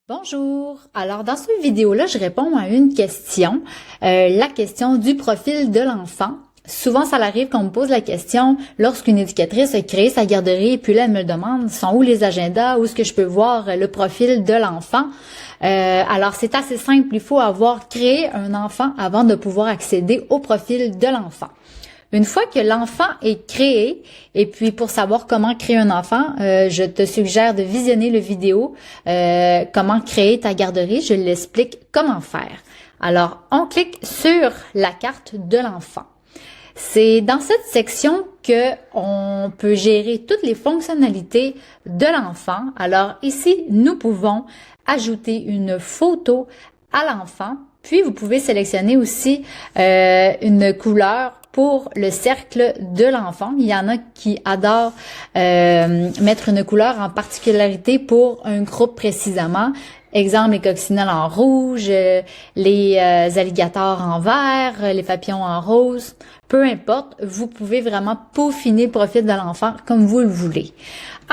Bonjour! Alors dans cette vidéo-là, je réponds à une question, la question du profil de l'enfant. Souvent, ça arrive qu'on me pose la question lorsqu'une éducatrice a créé sa garderie et puis là, elle me demande sont où les agendas, où est-ce que je peux voir le profil de l'enfant. Alors, c'est assez simple, il faut avoir créé un enfant avant de pouvoir accéder au profil de l'enfant. Une fois que l'enfant est créé, et puis pour savoir comment créer un enfant, je te suggère de visionner le vidéo comment créer ta garderie. Je l'explique comment faire. Alors, on clique sur la carte de l'enfant. C'est dans cette section que on peut gérer toutes les fonctionnalités de l'enfant. Alors ici, nous pouvons ajouter une photo à l'enfant. Puis, vous pouvez sélectionner aussi une couleur pour le cercle de l'enfant. Il y en a qui adorent mettre une couleur en particularité pour un groupe précisément. Exemple, les coccinelles en rouge, les alligators en vert, les papillons en rose. Peu importe, vous pouvez vraiment peaufiner le profil de l'enfant comme vous le voulez.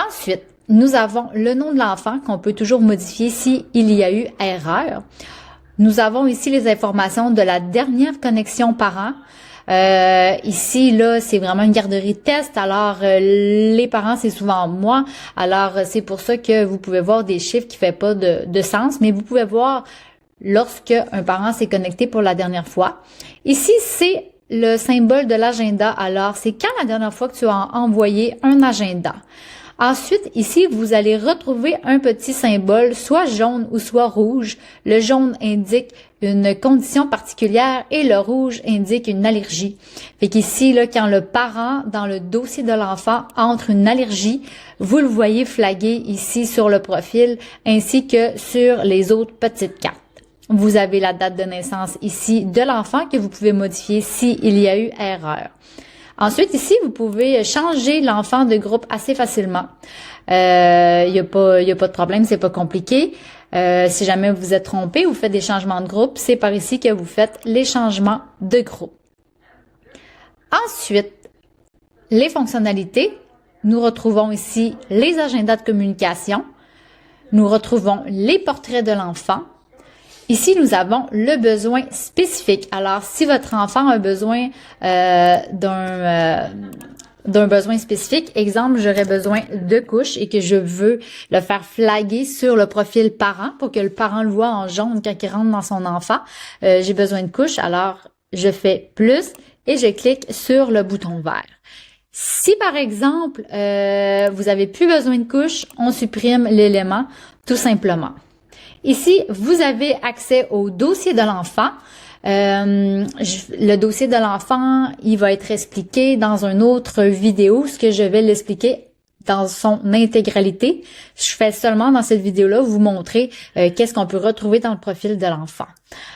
Ensuite, nous avons le nom de l'enfant qu'on peut toujours modifier s'il y a eu erreur. Nous avons ici les informations de la dernière connexion parent. Ici, là, c'est vraiment une garderie test. Alors, les parents, c'est souvent moi. Alors, c'est pour ça que vous pouvez voir des chiffres qui ne font pas de sens. Mais vous pouvez voir lorsque un parent s'est connecté pour la dernière fois. Ici, c'est le symbole de l'agenda. Alors, c'est quand la dernière fois que tu as envoyé un agenda. Ensuite, ici, vous allez retrouver un petit symbole, soit jaune ou soit rouge. Le jaune indique une condition particulière et le rouge indique une allergie. Fait qu'ici, là, quand le parent, dans le dossier de l'enfant, entre une allergie, vous le voyez flagué ici sur le profil, ainsi que sur les autres petites cartes. Vous avez la date de naissance ici de l'enfant que vous pouvez modifier s'il y a eu erreur. Ensuite, ici, vous pouvez changer l'enfant de groupe assez facilement. Il y a pas de problème, c'est pas compliqué. Si jamais vous vous êtes trompé ou vous faites des changements de groupe, c'est par ici que vous faites les changements de groupe. Ensuite, les fonctionnalités. Nous retrouvons ici les agendas de communication. Nous retrouvons les portraits de l'enfant. Ici, nous avons le besoin spécifique. Alors, si votre enfant a besoin d'un besoin spécifique, exemple, j'aurais besoin de couches et que je veux le faire flaguer sur le profil parent pour que le parent le voit en jaune quand il rentre dans son enfant. J'ai besoin de couches, alors je fais plus et je clique sur le bouton vert. Si par exemple, vous avez plus besoin de couches, on supprime l'élément tout simplement. Ici, vous avez accès au dossier de l'enfant. Le dossier de l'enfant, il va être expliqué dans une autre vidéo, ce que je vais l'expliquer dans son intégralité. Je fais seulement dans cette vidéo-là vous montrer qu'est-ce qu'on peut retrouver dans le profil de l'enfant.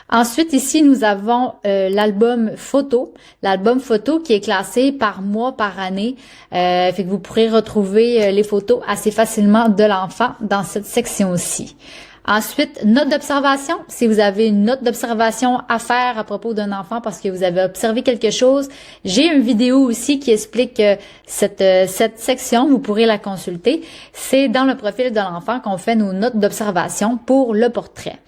Ensuite, ici, nous avons l'album photo. L'album photo qui est classé par mois, par année. Fait que vous pourrez retrouver les photos assez facilement de l'enfant dans cette section-ci. Ensuite, note d'observation. Si vous avez une note d'observation à faire à propos d'un enfant parce que vous avez observé quelque chose, j'ai une vidéo aussi qui explique cette section. Vous pourrez la consulter. C'est dans le profil de l'enfant qu'on fait nos notes d'observation pour le portrait.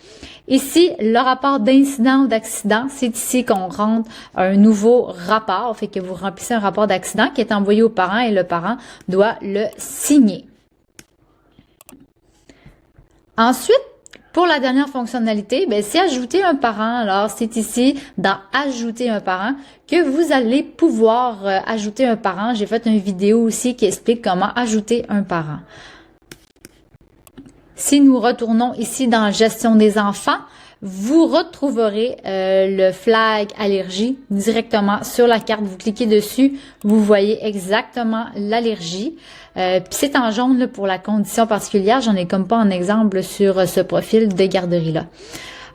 Ici, le rapport d'incident ou d'accident, c'est ici qu'on rentre un nouveau rapport. Fait que vous remplissez un rapport d'accident qui est envoyé au parent et le parent doit le signer. Ensuite, pour la dernière fonctionnalité, c'est ajouter un parent. Alors, c'est ici, dans ajouter un parent, que vous allez pouvoir ajouter un parent. J'ai fait une vidéo aussi qui explique comment ajouter un parent. Si nous retournons ici dans gestion des enfants, vous retrouverez le flag allergie directement sur la carte. Vous cliquez dessus, vous voyez exactement l'allergie. Puis c'est en jaune là, pour la condition particulière. J'en ai comme pas un exemple sur ce profil de garderie-là.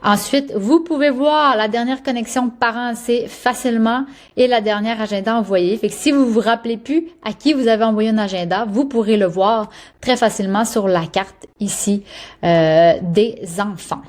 Ensuite, vous pouvez voir la dernière connexion parent assez facilement et la dernière agenda envoyé. Fait que si vous vous rappelez plus à qui vous avez envoyé un agenda, vous pourrez le voir très facilement sur la carte ici des enfants.